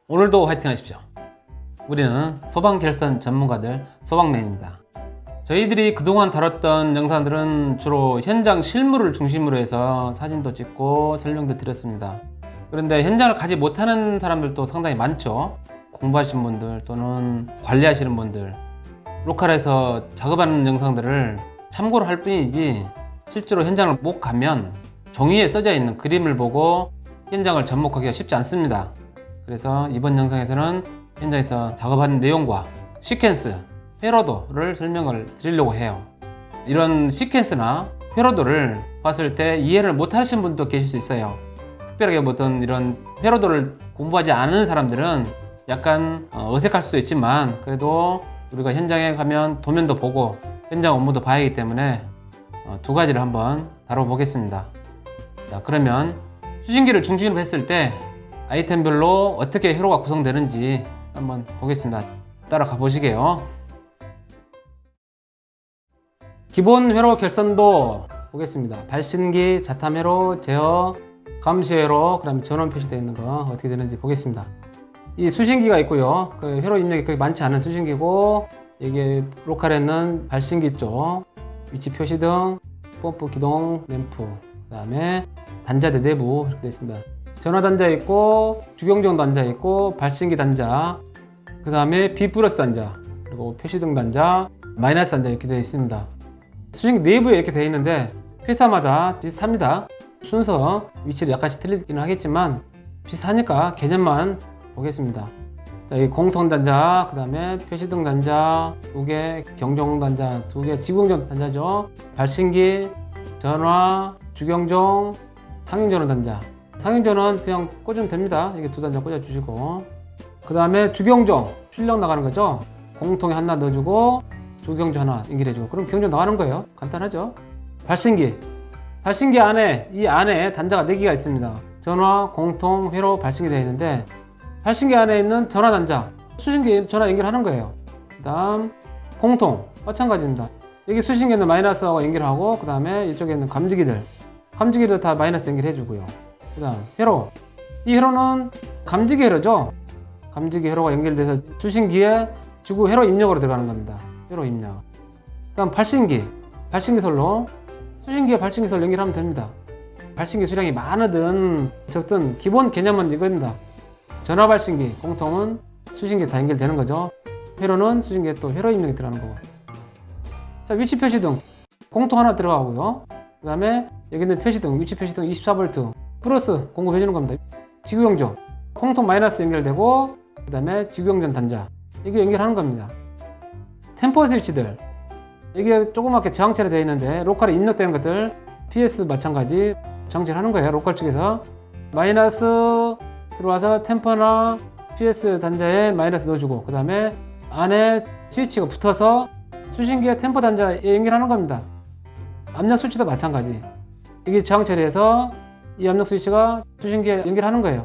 오늘도 화이팅 하십시오. 우리는 소방결선 전문가들 소방맨입니다. 저희들이 그동안 다뤘던 영상들은 주로 현장 실무를 중심으로 해서 사진도 찍고 설명도 드렸습니다. 그런데 현장을 가지 못하는 사람들도 상당히 많죠. 공부하시는 분들 또는 관리하시는 분들, 로컬에서 작업하는 영상들을 참고로 할 뿐이지 실제로 현장을 못 가면 종이에 써져 있는 그림을 보고 현장을 접목하기가 쉽지 않습니다. 그래서 이번 영상에서는 현장에서 작업하는 내용과 시퀀스, 회로도를 설명을 드리려고 해요. 이런 시퀀스나 회로도를 봤을 때 이해를 못 하시는 분도 계실 수 있어요. 특별하게 어떤 이런 회로도를 공부하지 않은 사람들은 약간 어색할 수도 있지만 그래도 우리가 현장에 가면 도면도 보고 현장 업무도 봐야 하기 때문에 두 가지를 한번 다뤄보겠습니다. 자, 그러면 수신기를 중심으로 했을 때 아이템별로 어떻게 회로가 구성되는지 한번 보겠습니다. 따라가 보시게요. 기본 회로 결선도 보겠습니다. 발신기, 자탐 회로, 제어, 감시 회로, 그 다음에 전원 표시되어 있는 거 어떻게 되는지 보겠습니다. 이 수신기가 있고요. 그 회로 입력이 그렇게 많지 않은 수신기고, 이게 로컬에는 발신기 쪽, 위치 표시등, 펌프 기동, 램프, 그 다음에 단자대 내부 이렇게 되어 있습니다. 전화 단자 있고, 주경정 단자 있고, 발신기 단자, 그 다음에 B 플러스 단자, 그리고 표시등 단자, 마이너스 단자 이렇게 되어 있습니다. 수신기 내부에 이렇게 되어 있는데 회사마다 비슷합니다. 순서, 위치를 약간씩 틀리기는 하겠지만 비슷하니까 개념만 보겠습니다. 자, 이 공통 단자, 그 다음에 표시등 단자 2개, 경종 단자 2개, 지구경종 단자죠. 발신기, 전화, 주경종, 상용전원 단자. 상용전원 그냥 꽂으면 됩니다. 이게 두 단자 꽂아주시고, 그 다음에 주경종, 출력 나가는 거죠. 공통에 하나 넣어주고 주경종 하나 연결해주고, 그럼 경종 나가는 거예요. 간단하죠. 발신기, 발신기 안에, 이 안에 단자가 4개가 있습니다. 전화, 공통, 회로, 발신기 되어 있는데, 발신기 안에 있는 전화 단자, 수신기 전화 연결하는 거예요. 그 다음 공통 마찬가지입니다. 여기 수신기는 마이너스하고 연결하고, 그 다음에 이쪽에 있는 감지기들 다 마이너스 연결해 주고요. 그 다음 회로, 이 회로는 감지기 회로죠. 감지기 회로가 연결돼서 수신기에 지구 회로 입력으로 들어가는 겁니다. 회로 입력. 그 다음 발신기, 발신기 선로, 수신기에 발신기 선로 연결하면 됩니다. 발신기 수량이 많으든 적든 기본 개념은 이겁니다. 전화 발신기, 공통은 수신기에 다 연결되는 거죠. 회로는 수신기에 또 회로 입력이 들어가는 거고. 자, 위치 표시등, 공통 하나 들어가고요. 그 다음에 여기 있는 표시등, 위치 표시등 24V 플러스 공급해 주는 겁니다. 지구경종, 공통 마이너스 연결되고, 그 다음에 지구경전 단자, 이게 연결하는 겁니다. 템퍼 스위치들, 이게 조그맣게 저항체로 되어 있는데 로컬에 입력되는 것들 PS 마찬가지 정체를 하는 거예요. 로컬 측에서 마이너스 들어와서 템퍼나 PS 단자에 마이너스 넣어주고, 그 다음에 안에 스위치가 붙어서 수신기에 템퍼 단자에 연결하는 겁니다. 압력 스위치도 마찬가지. 이게 저항 처리해서 이 압력 스위치가 수신기에 연결하는 거예요.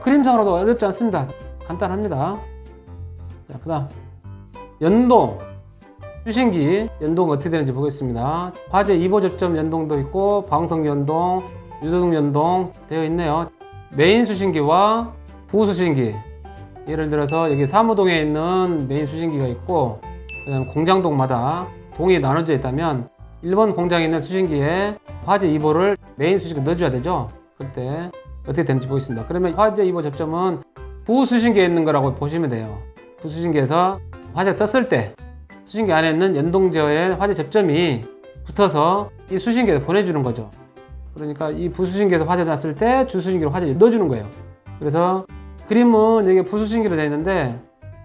그림상으로도 어렵지 않습니다. 간단합니다. 자, 그 다음 연동, 수신기 연동 어떻게 되는지 보겠습니다. 화재 2보 접점 연동도 있고, 방송 연동, 유도등 연동 되어 있네요. 메인 수신기와 부수 수신기, 예를 들어서 여기 사무동에 있는 메인 수신기가 있고, 그다음 공장동마다 동이 나눠져 있다면 1번 공장에 있는 수신기에 화재 2보를 메인 수신기에 넣어줘야 되죠. 그때 어떻게 되는지 보겠습니다. 그러면 화재 2보 접점은 부수 수신기에 있는 거라고 보시면 돼요. 부수 수신기에서 화재가 떴을 때 수신기 안에 있는 연동제어에 화재 접점이 붙어서 이 수신기에 보내주는 거죠. 그러니까 이 부수신기에서 화재가 났을 때 주수신기로 화재를 넣어주는 거예요. 그래서 그림은 여기 부수신기로 되어 있는데,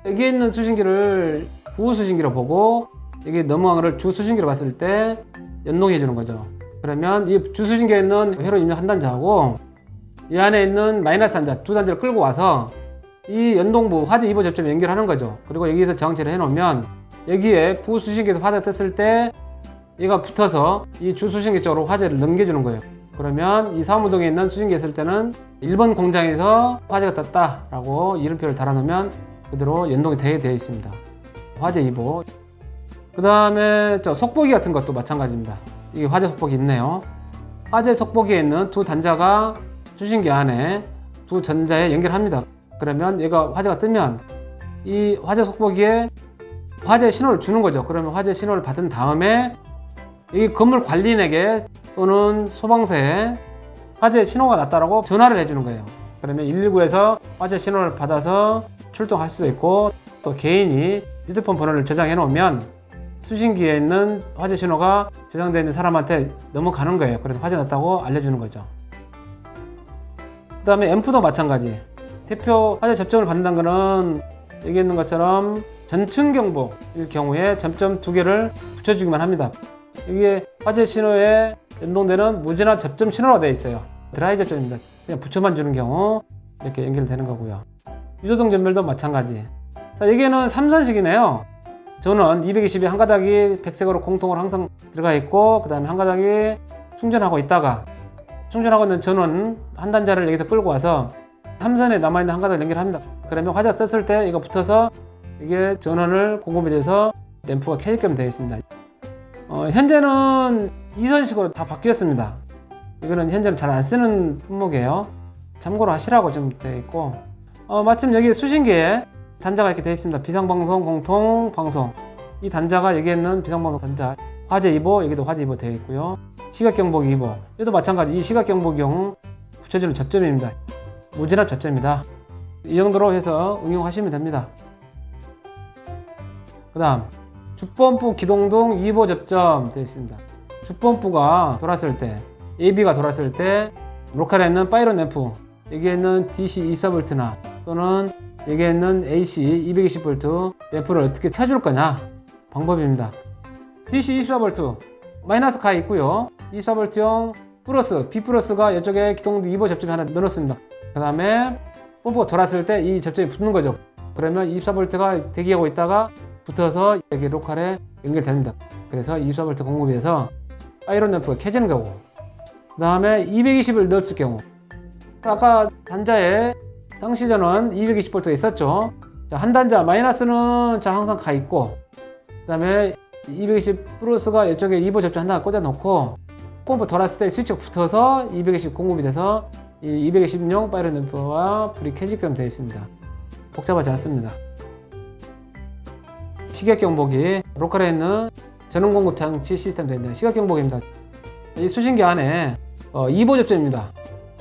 여기에 있는 수신기를 부수신기로 보고 여기 넘어간 거를 주수신기로 봤을 때 연동해 주는 거죠. 그러면 이 주수신기에 있는 회로 입력 한 단자하고 이 안에 있는 마이너스 단자 두 단자를 끌고 와서 이 연동부 화재 2보 접점에 연결하는 거죠. 그리고 여기서 저항체를 해 놓으면 여기에 부수신기에서 화재가 떴을 때 얘가 붙어서 이 주수신기 쪽으로 화재를 넘겨주는 거예요. 그러면 이 사무동에 있는 수신기 있을 때는 1번 공장에서 화재가 떴다라고 이름표를 달아놓으면 그대로 연동이 되어 있습니다. 화재 2보. 그 다음에 속보기 같은 것도 마찬가지입니다. 이게 화재 속보기 있네요. 화재 속보기에 있는 두 단자가 수신기 안에 두 전자에 연결합니다. 그러면 얘가 화재가 뜨면 이 화재 속보기에 화재 신호를 주는 거죠. 그러면 화재 신호를 받은 다음에 이 건물 관리인에게 또는 소방서에 화재 신호가 났다라고 전화를 해주는 거예요. 그러면 119에서 화재 신호를 받아서 출동할 수도 있고, 또 개인이 휴대폰 번호를 저장해 놓으면 수신기에 있는 화재 신호가 저장되어 있는 사람한테 넘어가는 거예요. 그래서 화재 났다고 알려주는 거죠. 그 다음에 앰프도 마찬가지. 대표 화재 접점을 받는다는 거는 여기 있는 것처럼 전층 경보일 경우에 점점 2개를 붙여주기만 합니다. 이게 화재 신호에 연동되는 무진화 접점 신호가 되어 있어요. 드라이 접점입니다. 그냥 붙여만 주는 경우 이렇게 연결되는 거고요. 유조등 전멸도 마찬가지. 자, 여기는 3선식이네요. 저는 220이 한 가닥이 백색으로 공통으로 항상 들어가 있고, 그 다음에 한 가닥이 충전하고 있다가, 충전하고 있는 전원 한 단자를 여기서 끌고 와서 3선에 남아있는 한 가닥을 연결합니다. 그러면 화재가 떴을 때 이거 붙어서 이게 전원을 공급해줘서 램프가 켜지게끔 되어 있습니다. 현재는 2선식으로 다 바뀌었습니다. 이거는 현재는 잘 안 쓰는 품목이에요. 참고로 하시라고 좀 되어 있고, 마침 여기 수신기에 단자가 이렇게 되어 있습니다. 비상방송, 공통방송. 이 단자가 여기에 있는 비상방송 단자, 화재 2보, 여기도 화재 2보 되어 있고요. 시각경보기 2보, 얘도 마찬가지. 이 시각경보기용 붙여주는 접점입니다. 무진압 접점입니다. 이 정도로 해서 응용하시면 됩니다. 그 다음 주펌프 기동등 2보 접점 되어 있습니다. 주펌프가 돌았을 때, AB가 돌았을 때 로컬에 있는 파이론 램프, 여기에 있는 DC 24V나 또는 여기에 있는 AC 220V 램프를 어떻게 켜줄 거냐 방법입니다. DC 24V 마이너스 가 있고요. 24V형 플러스, B 플러스가 이쪽에 기동등 2보 접점에 하나 넣었습니다. 그 다음에 펌프가 돌았을 때 이 접점이 붙는 거죠. 그러면 24V가 대기하고 있다가 붙어서 여기 로컬에 연결됩니다. 그래서 24V 공급이 돼서 아이론 램프가 켜지는 거고, 그 다음에 220을 넣었을 경우, 아까 단자에 상시 전원 220V가 있었죠. 자, 한 단자 마이너스는 자 항상 가 있고, 그 다음에 220 플러스가 이쪽에 2보 접점 하나 꽂아 놓고 펌프 돌았을 때 스위치가 붙어서 220 공급이 돼서 이 220용 파이론 램프와 불이 켜지게끔 되어 있습니다. 복잡하지 않습니다. 시각경보기, 로컬에 있는 전원 공급 장치 시스템 되어 있는 시각경보기입니다. 이 수신기 안에 2보 접점입니다.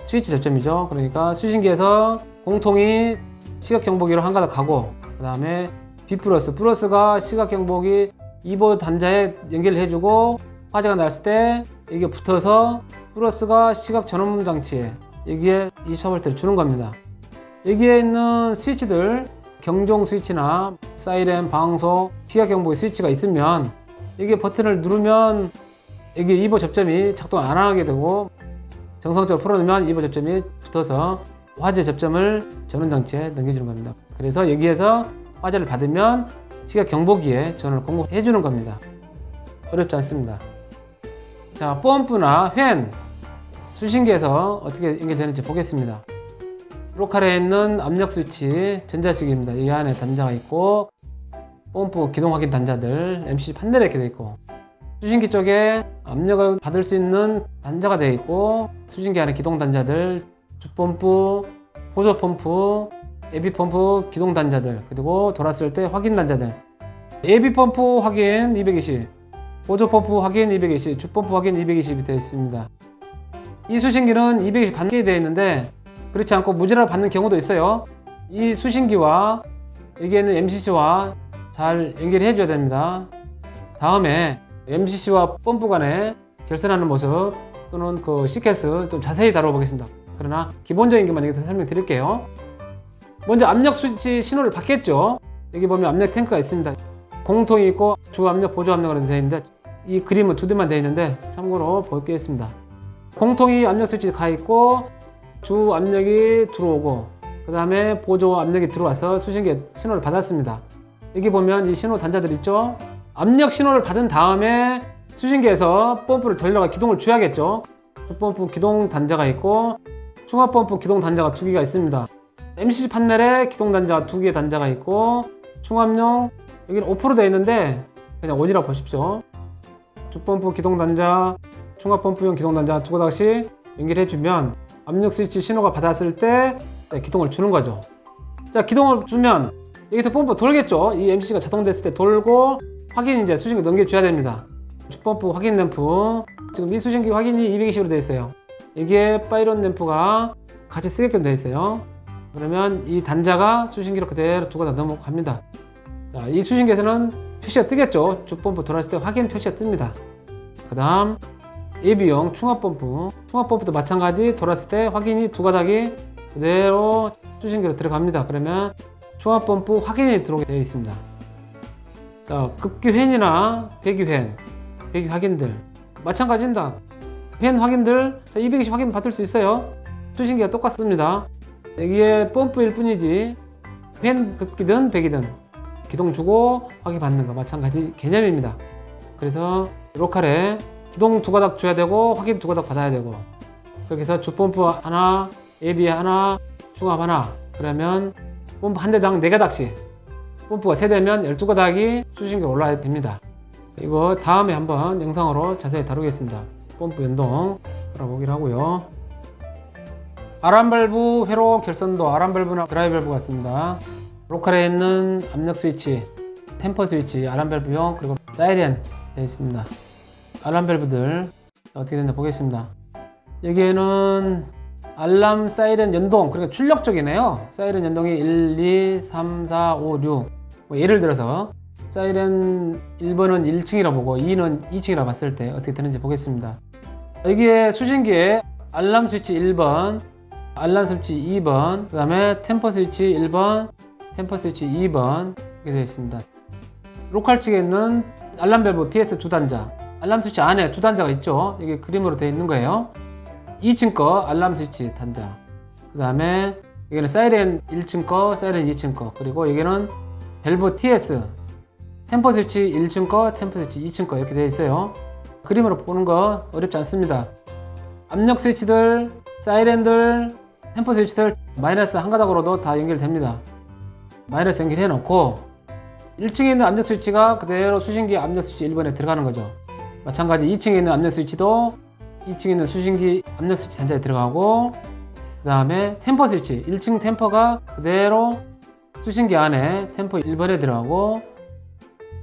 스위치 접점이죠. 그러니까 수신기에서 공통이 시각경보기로 한 가닥 가고, 그 다음에 B 플러스가 시각경보기 2보 단자에 연결을 해주고, 화재가 났을 때 이게 붙어서 플러스가 시각 전원 장치에 여기에 24V를 주는 겁니다. 여기에 있는 스위치들, 경종 스위치나 사이렌, 방소, 시각경보기 스위치가 있으면 여기 버튼을 누르면 여기 2보 접점이 작동 안 하게 되고, 정상적으로 풀어놓으면 2보 접점이 붙어서 화재 접점을 전원 장치에 넘겨주는 겁니다. 그래서 여기에서 화재를 받으면 시각경보기에 전원을 공급해 주는 겁니다. 어렵지 않습니다. 자, 펌프나 팬, 수신기에서 어떻게 연결되는지 보겠습니다. 로컬에 있는 압력 스위치 전자식입니다. 이 안에 단자가 있고, 펌프 기동 확인 단자들, MCC 판넬에 이렇게 되어 있고, 수신기 쪽에 압력을 받을 수 있는 단자가 되어 있고, 수신기 안에 기동 단자들, 주펌프, 보조 펌프, AB 펌프 기동 단자들, 그리고 돌았을 때 확인 단자들. AB 펌프 확인 220, 보조 펌프 확인 220, 주펌프 확인 220이 되어 있습니다. 이 수신기는 220 받게 되어 있는데 그렇지 않고 무진화를 받는 경우도 있어요. 이 수신기와 여기에 있는 MCC와 잘 연결해 줘야 됩니다. 다음에 MCC와 펌프 간에 결선하는 모습 또는 그 시퀀스 좀 자세히 다뤄보겠습니다. 그러나 기본적인 것만 여기서 설명드릴게요. 먼저 압력 스위치 신호를 받겠죠. 여기 보면 압력 탱크가 있습니다. 공통이 있고 주압력, 보조압력으로 되어 있는데 이 그림은 2대만 되어 있는데 참고로 보겠습니다. 공통이 압력 스위치 가 있고 주압력이 들어오고, 그 다음에 보조 압력이 들어와서 수신기에 신호를 받았습니다. 여기 보면 이 신호 단자들 있죠. 압력 신호를 받은 다음에 수신기에서 펌프를 돌려가 기동을 줘야겠죠. 주펌프 기동 단자가 있고 충압 펌프 기동 단자가 2개가 있습니다. MCC 판넬에 기동 단자 2개의 단자가 있고, 충압용 여기는 5% 되어 있는데 그냥 온이라고 보십시오. 주펌프 기동 단자, 충압 펌프용 기동 단자 2가닥씩 연결해 주면 압력 스위치 신호가 받았을 때 기동을 주는 거죠. 자, 기동을 주면 여기서 펌프 돌겠죠. 이 MCC가 작동됐을 때 돌고 확인 이제 수신기 넘겨줘야 됩니다. 주펌프 확인 램프, 지금 이 수신기 확인이 220으로 되어 있어요. 이게 파이론 램프가 같이 쓰게끔 되어 있어요. 그러면 이 단자가 수신기로 그대로 두고 다 넘어갑니다. 자, 이 수신기에서는 표시가 뜨겠죠. 주펌프 돌았을 때 확인 표시가 뜹니다. 그 다음 예비용 충합펌프도 마찬가지 돌았을 때 확인이 두 가닥이 그대로 수신기로 들어갑니다. 그러면 충합펌프 확인이 들어오게 되어 있습니다. 자, 급기회전이나 배기회전, 배기 확인들 마찬가지입니다. 회전 확인들 220 확인 받을 수 있어요. 수신기가 똑같습니다. 여기에 펌프일 뿐이지 회전 급기든 배기든 기동 주고 확인 받는 거 마찬가지 개념입니다. 그래서 로컬에 기동 두 가닥 줘야 되고 확인 두 가닥 받아야 되고, 그렇게 해서 주펌프 하나, 예비 하나, 중합 하나, 그러면 펌프 한 대당 4가닥씩, 펌프가 3대면 12가닥이 수신기로 올라야 됩니다. 이거 다음에 한번 영상으로 자세히 다루겠습니다. 펌프 연동 알아보기로 하고요. 아람 밸브 회로 결선도, 아람 밸브나 드라이 밸브 같습니다. 로컬에 있는 압력 스위치, 템퍼 스위치, 아람 밸브용, 그리고 사이렌 되어 있습니다. 알람 밸브들 어떻게 되나 보겠습니다. 여기에는 알람 사이렌 연동, 그러니까 출력적이네요. 사이렌 연동이 1, 2, 3, 4, 5, 6. 뭐 예를 들어서 사이렌 1번은 1층이라 보고 2는 2층이라 봤을 때 어떻게 되는지 보겠습니다. 여기에 수신기에 알람 스위치 1번, 알람 스위치 2번, 그 다음에 템퍼 스위치 1번, 템퍼 스위치 2번 이렇게 되어 있습니다. 로컬 측에 있는 알람 밸브 PS 2단자, 알람 스위치 안에 2단자가 있죠. 이게 그림으로 되어 있는 거예요. 2층 거 알람 스위치 단자, 그 다음에 여기는 사이렌 1층 거, 사이렌 2층 거, 그리고 여기는 밸브 TS 템퍼 스위치 1층 거, 템퍼 스위치 2층 거 이렇게 되어 있어요. 그림으로 보는 거 어렵지 않습니다. 압력 스위치들, 사이렌들, 템퍼 스위치들 마이너스 한 가닥으로도 다 연결됩니다. 마이너스 연결해 놓고 1층에 있는 압력 스위치가 그대로 수신기 압력 스위치 1번에 들어가는 거죠. 마찬가지 2층에 있는 압력 스위치도 2층에 있는 수신기 압력 스위치 단자에 들어가고, 그 다음에 템퍼 스위치 1층 템퍼가 그대로 수신기 안에 템퍼 1번에 들어가고,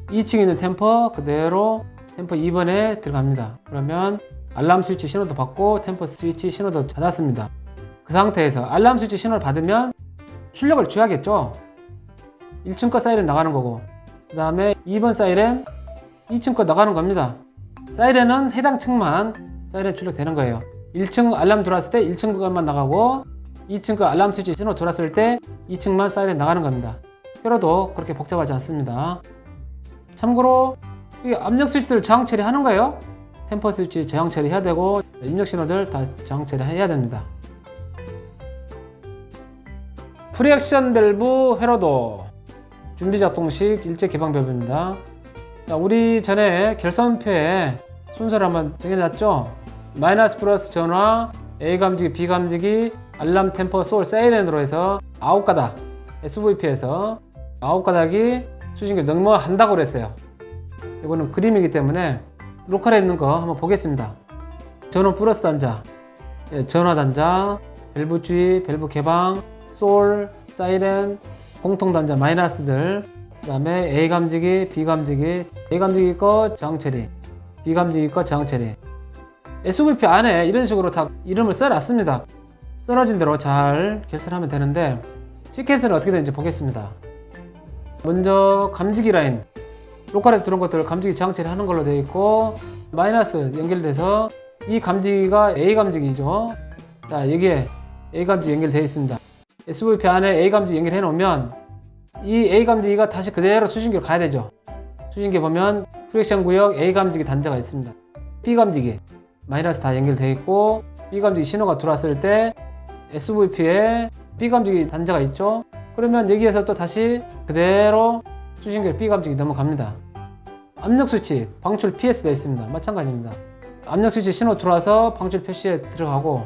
2층에 있는 템퍼 그대로 템퍼 2번에 들어갑니다. 그러면 알람 스위치 신호도 받고 템퍼 스위치 신호도 받았습니다. 그 상태에서 알람 스위치 신호를 받으면 출력을 줘야겠죠. 1층 거 사이렌 나가는 거고, 그 다음에 2번 사이렌 2층 거 나가는 겁니다. 사이렌은 해당 층만 사이렌 출력되는 거예요. 1층 알람 들어왔을 때 1층 것만 나가고, 2층 거 알람 스위치 신호 들어왔을 때 2층만 사이렌 나가는 겁니다. 회로도 그렇게 복잡하지 않습니다. 참고로 이 압력 스위치들 저항 처리하는 거예요. 템퍼 스위치 저항 처리해야 되고, 입력 신호들 다 저항 처리해야 됩니다. 프리액션 밸브 회로도 준비 작동식 일제 개방 밸브입니다. 자, 우리 전에 결선표에 순서를 한번 정해놨죠. 마이너스 플러스 전화, A 감지기, B 감지기, 알람, 템퍼, 소울, 사이렌으로 해서 9가닥, SVP에서 9가닥이 수신기를 넘어간다고 그랬어요. 이거는 그림이기 때문에 로컬에 있는 거 한번 보겠습니다. 전원 플러스 단자, 전화 단자, 밸브 주의, 밸브 개방, 소울, 사이렌, 공통 단자 마이너스들, 그 다음에 A 감지기, B 감지기, A 감지기 거 저항 처리, B 감지기 거 저항 처리. SVP 안에 이런 식으로 다 이름을 써놨습니다. 써놓은 대로 잘 결선하면 되는데, 시켓은 어떻게 되는지 보겠습니다. 먼저 감지기 라인, 로컬에서 들어온 것들을 감지기 저항 처리하는 걸로 되어 있고, 마이너스 연결돼서 이 감지기가 A 감지기죠. 자, 여기에 A 감지기 연결되어 있습니다. SVP 안에 A 감지기 연결해 놓으면 이 A 감지기가 다시 그대로 수신기로 가야 되죠. 수신기 보면 프리액션 구역 A 감지기 단자가 있습니다. B 감지기 마이너스 다 연결되어 있고, B 감지기 신호가 들어왔을 때 SVP에 B 감지기 단자가 있죠. 그러면 여기에서 또 다시 그대로 수신기로 B 감지기 넘어갑니다. 압력 스위치 방출 PS 되어 있습니다. 마찬가지입니다. 압력 스위치 신호 들어와서 방출 표시에 들어가고,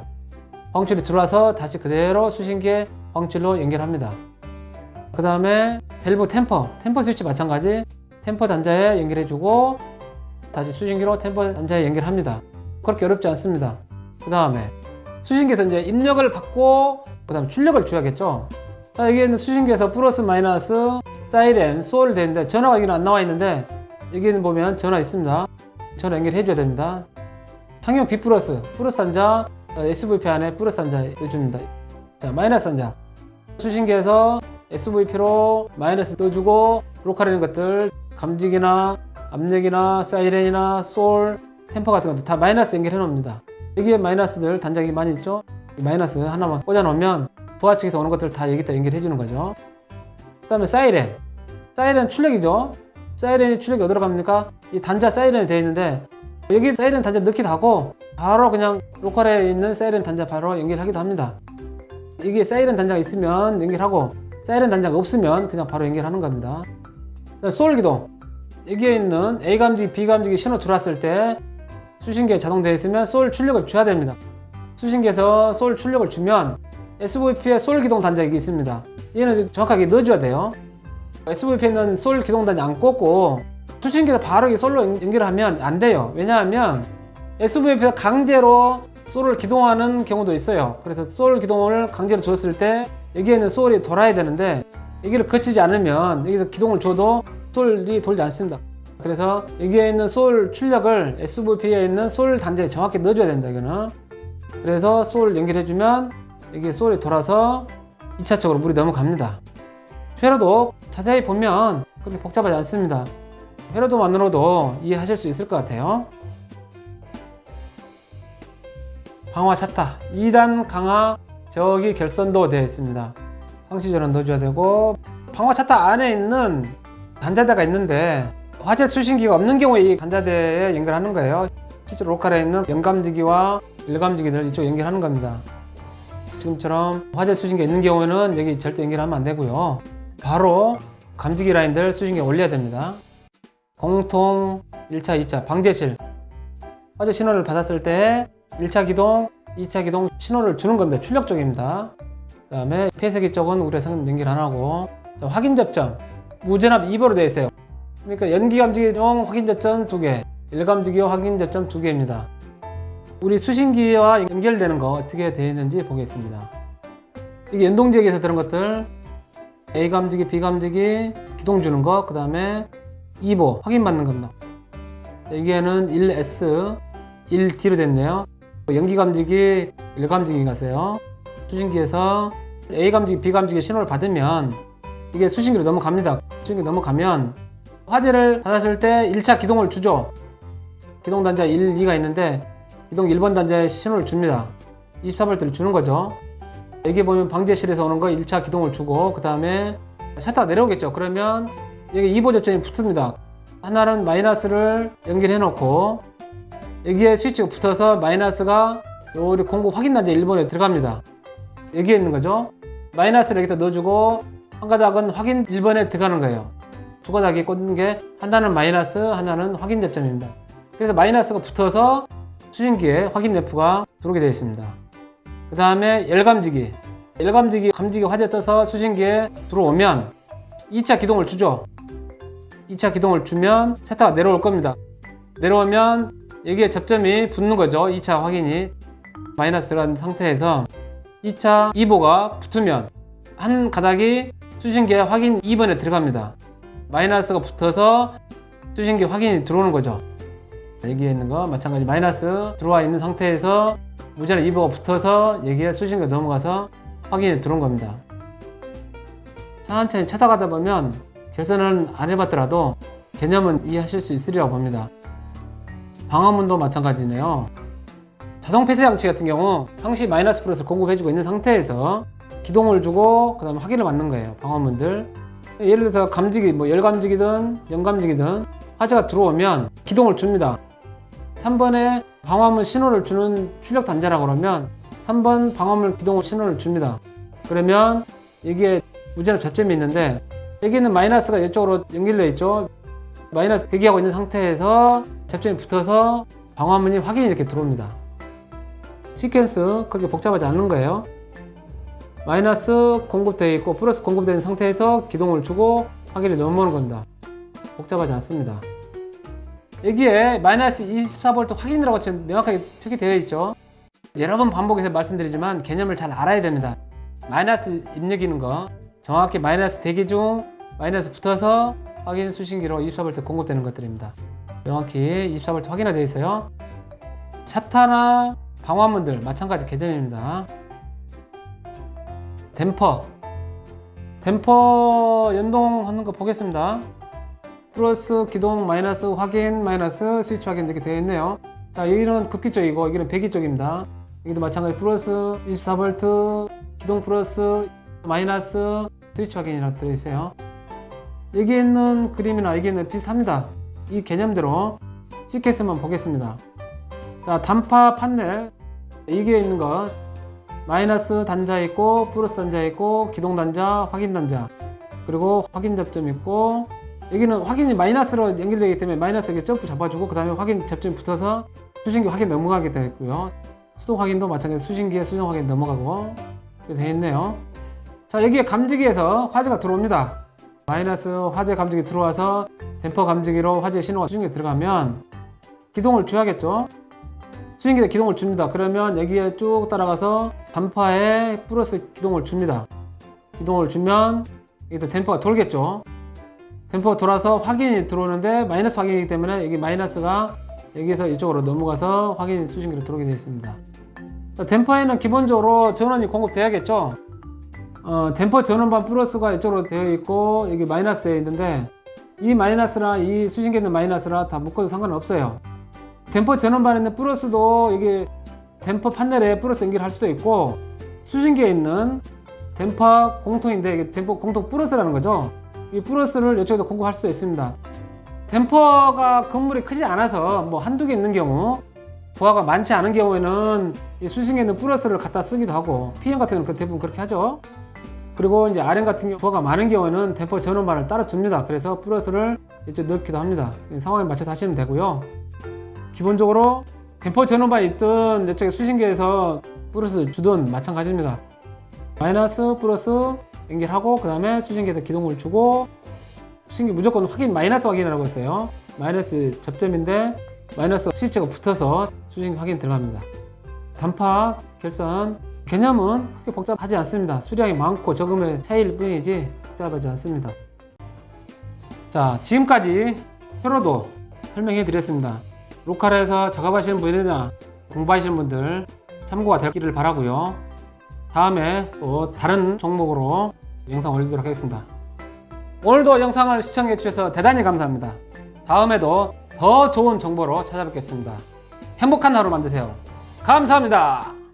방출이 들어와서 다시 그대로 수신기에 방출로 연결합니다. 그 다음에 밸브 템퍼 스위치 마찬가지, 템퍼 단자에 연결해주고 다시 수신기로 템퍼 단자에 연결합니다. 그렇게 어렵지 않습니다. 그 다음에 수신기에서 이제 입력을 받고 그 다음 출력을 줘야겠죠. 자, 여기에는 수신기에서 플러스 마이너스 사이렌 솔 되는데 전화가 여기는 안 나와 있는데 여기는 보면 전화 있습니다. 전화 연결해 줘야 됩니다. 상용 B 플러스 단자 SVP 안에 플러스 단자 넣어줍니다. 자, 마이너스 단자 수신기에서 SVP로 마이너스 넣어주고 로컬에 있는 것들 감지기나 압력이나 사이렌이나 솔 템퍼 같은 것들 다 마이너스 연결해 놓습니다. 여기에 마이너스들 단자기 많이 있죠. 이 마이너스 하나만 꽂아 놓으면 부하 측에서 오는 것들 다 여기다 연결해 주는 거죠. 그 다음에 사이렌 출력이죠. 사이렌이 출력이 어디로 갑니까? 이 단자 사이렌이 되어 있는데 여기 사이렌 단자 넣기도 하고 바로 그냥 로컬에 있는 사이렌 단자 바로 연결하기도 합니다. 이게 사이렌 단자가 있으면 연결하고 사이렌 단자가 없으면 그냥 바로 연결하는 겁니다. 솔 기동 여기에 있는 A 감지기, B 감지기 신호 들어왔을 때 수신기에 자동되어 있으면 솔 출력을 줘야 됩니다. 수신기에서 솔 출력을 주면 SVP에 솔 기동 단자기 있습니다. 얘는 정확하게 넣어줘야 돼요. SVP에는 솔 기동 단자 안 꽂고 수신기에서 바로 이 솔로 연결을 하면 안 돼요. 왜냐하면 SVP가 강제로 솔을 기동하는 경우도 있어요. 그래서 솔 기동을 강제로 줬을 때 여기에는 솔이 돌아야 되는데 여기를 거치지 않으면 여기서 기동을 줘도 솔이 돌지 않습니다. 그래서 여기에 있는 솔 출력을 SVP에 있는 솔 단자에 정확히 넣어줘야 됩니다. 이거는. 그래서 솔 연결해주면 여기에 솔이 돌아서 2차적으로 물이 넘어갑니다. 회로도 자세히 보면 그렇게 복잡하지 않습니다. 회로도만으로도 이해하실 수 있을 것 같아요. 방화 차타 2단 강화 저기 결선도 되어 있습니다. 상시전원 넣어줘야 되고 방화 차타 안에 있는 단자대가 있는데 화재 수신기가 없는 경우에 이 단자대에 연결하는 거예요. 실제로 로컬에 있는 영감지기와 일감지기들 이쪽 연결하는 겁니다. 지금처럼 화재 수신기가 있는 경우에는 여기 절대 연결하면 안 되고요. 바로 감지기 라인들 수신기에 올려야 됩니다. 공통 1차, 2차 방제실 화재 신호를 받았을 때 1차 기동, 2차 기동 신호를 주는 겁니다. 출력 쪽입니다. 그 다음에 폐쇄기 쪽은 우리가 상점 연결 안 하고 확인 접점 무전압 2보로 되어 있어요. 그러니까 연기 감지기용 확인 접점 2개, 일감지기용 확인 접점 2개입니다. 우리 수신기와 연결되는 거 어떻게 되어 있는지 보겠습니다. 이게 연동 지역에서 들은 것들 A 감지기, B 감지기 기동 주는 거, 그 다음에 2보 확인 받는 겁니다. 여기에는 1S, 1D로 됐네요. 연기 감지기, 일 감지기 가세요. 수신기에서 A 감지기, B 감지기 신호를 받으면 이게 수신기로 넘어갑니다. 수신기 넘어가면 화재를 받았을 때 1차 기동을 주죠. 기동 단자 1, 2가 있는데 기동 1번 단자에 신호를 줍니다. 24V를 주는 거죠. 여기 보면 방제실에서 오는 거 1차 기동을 주고 그 다음에 셔터가 내려오겠죠. 그러면 여기 2보 접점이 붙습니다. 하나는 마이너스를 연결해 놓고 여기에 스위치가 붙어서 마이너스가 우리 공급 확인 단자 1번에 들어갑니다. 여기에 있는 거죠. 마이너스를 여기다 넣어주고 한 가닥은 확인 1번에 들어가는 거예요. 두 가닥이 꽂는 게 하나는 마이너스, 하나는 확인 접점입니다. 그래서 마이너스가 붙어서 수신기에 확인 램프가 들어오게 되어 있습니다. 그 다음에 열감지기 감지기 화재 떠서 수신기에 들어오면 2차 기동을 주죠. 2차 기동을 주면 셔터가 내려올 겁니다. 내려오면 여기에 접점이 붙는 거죠. 2차 확인이 마이너스 들어간 상태에서 2차 2보가 붙으면 한 가닥이 수신기에 확인 2번에 들어갑니다. 마이너스가 붙어서 수신기 확인이 들어오는 거죠. 여기에 있는 거 마찬가지 마이너스 들어와 있는 상태에서 무전에 2보가 붙어서 여기에 수신기가 넘어가서 확인이 들어온 겁니다. 천천히 찾아가다 보면 결선은 안 해봤더라도 개념은 이해하실 수 있으리라고 봅니다. 방화문도 마찬가지네요. 자동 폐쇄 장치 같은 경우 상시 마이너스 플러스 공급해주고 있는 상태에서 기동을 주고 그 다음에 확인을 받는 거예요. 방화문들 예를 들어서 감지기, 열감지기든 영감지기든 화재가 들어오면 기동을 줍니다. 3번에 방화문 신호를 주는 출력 단자라고 그러면 3번 방화문 기동 신호를 줍니다. 그러면 여기에 무전압 접점이 있는데 여기는 마이너스가 이쪽으로 연결되어 있죠. 마이너스 대기하고 있는 상태에서 접점이 붙어서 방화문이 확인이 이렇게 들어옵니다. 시퀀스 그렇게 복잡하지 않은 거예요. 마이너스 공급되어 있고 플러스 공급되어 있는 상태에서 기동을 주고 확인이 넘어오는 겁니다. 복잡하지 않습니다. 여기에 마이너스 24V 확인이라고 지금 명확하게 표기되어 있죠. 여러 번 반복해서 말씀드리지만 개념을 잘 알아야 됩니다. 마이너스 입력이는 거 정확히 마이너스 대기 중 마이너스 붙어서 확인 수신기로 24V 공급되는 것들입니다. 정확히 24V 확인화 되어 있어요. 샤타나 방화문들 마찬가지 개념입니다. 댐퍼 연동하는 거 보겠습니다. 플러스 기동 마이너스 확인 마이너스 스위치 확인 이렇게 되어 있네요. 자, 여기는 급기 쪽이고 여기는 배기 쪽입니다. 여기도 마찬가지 플러스 24V 기동 플러스 마이너스 스위치 확인이라고 되어 있어요. 여기 있는 그림이나 여기는 비슷합니다. 이 개념대로 C케이스만 보겠습니다. 자, 단파 판넬 이게 있는 것 마이너스 단자 있고 플러스 단자 있고 기동 단자 확인 단자 그리고 확인 접점 있고 여기는 확인이 마이너스로 연결되기 때문에 마이너스 이렇게 점프 잡아주고 그 다음에 확인 접점이 붙어서 수신기 확인 넘어가게 되어 있고요. 수동 확인도 마찬가지 수신기에 수정 확인 넘어가고 이렇게 되어 있네요. 자, 여기에 감지기에서 화재가 들어옵니다. 마이너스 화재 감지기 들어와서 댐퍼 감지기로 화재 신호가 수신기에 들어가면 기동을 줘야겠죠. 수신기에 기동을 줍니다. 그러면 여기에 쭉 따라가서 단파에 플러스 기동을 줍니다. 기동을 주면 여기도 댐퍼가 돌겠죠. 댐퍼가 돌아서 확인이 들어오는데 마이너스 확인이기 때문에 여기 마이너스가 여기에서 이쪽으로 넘어가서 확인 수신기로 들어오게 되어 있습니다. 자, 댐퍼에는 기본적으로 전원이 공급돼야겠죠. 댐퍼 전원반 플러스가 이쪽으로 되어 있고 여기 마이너스 되어 있는데 이 마이너스랑 이 수신기에 있는 마이너스랑 다 묶어도 상관은 없어요. 댐퍼 전원반에 있는 플러스도 이게 댐퍼 판넬에 플러스 연결할 수도 있고 수신기에 있는 댐퍼 공통인데 이게 댐퍼 공통 플러스라는 거죠. 이 플러스를 이쪽에도 공급할 수도 있습니다. 댐퍼가 건물이 크지 않아서 뭐 한두 개 있는 경우 부하가 많지 않은 경우에는 이 수신기에 있는 플러스를 갖다 쓰기도 하고 PM 같은 경우는 대부분 그렇게 하죠. 그리고 이제 RM 같은 경우 부하가 많은 경우에는 댐퍼 전원반을 따로 줍니다. 그래서 플러스를 이쪽 넣기도 합니다. 상황에 맞춰서 하시면 되고요. 기본적으로 댐퍼 전원반이 있든 이쪽에 수신기에서 플러스 주든 마찬가지입니다. 마이너스 플러스 연결하고 그 다음에 수신기에다 기동을 주고 수신기 무조건 확인 마이너스 확인이라고 했어요. 마이너스 접점인데 마이너스 스위치가 붙어서 수신기 확인 들어갑니다. 단파 결선 개념은 그렇게 복잡하지 않습니다. 수량이 많고 적음의 차이일 뿐이지 복잡하지 않습니다. 자, 지금까지 회로도 설명해 드렸습니다. 로컬에서 작업하시는 분이나 공부하시는 분들 참고가 되기를 바라고요. 다음에 또 다른 종목으로 영상 올리도록 하겠습니다. 오늘도 영상을 시청해 주셔서 대단히 감사합니다. 다음에도 더 좋은 정보로 찾아뵙겠습니다. 행복한 하루 만드세요. 감사합니다.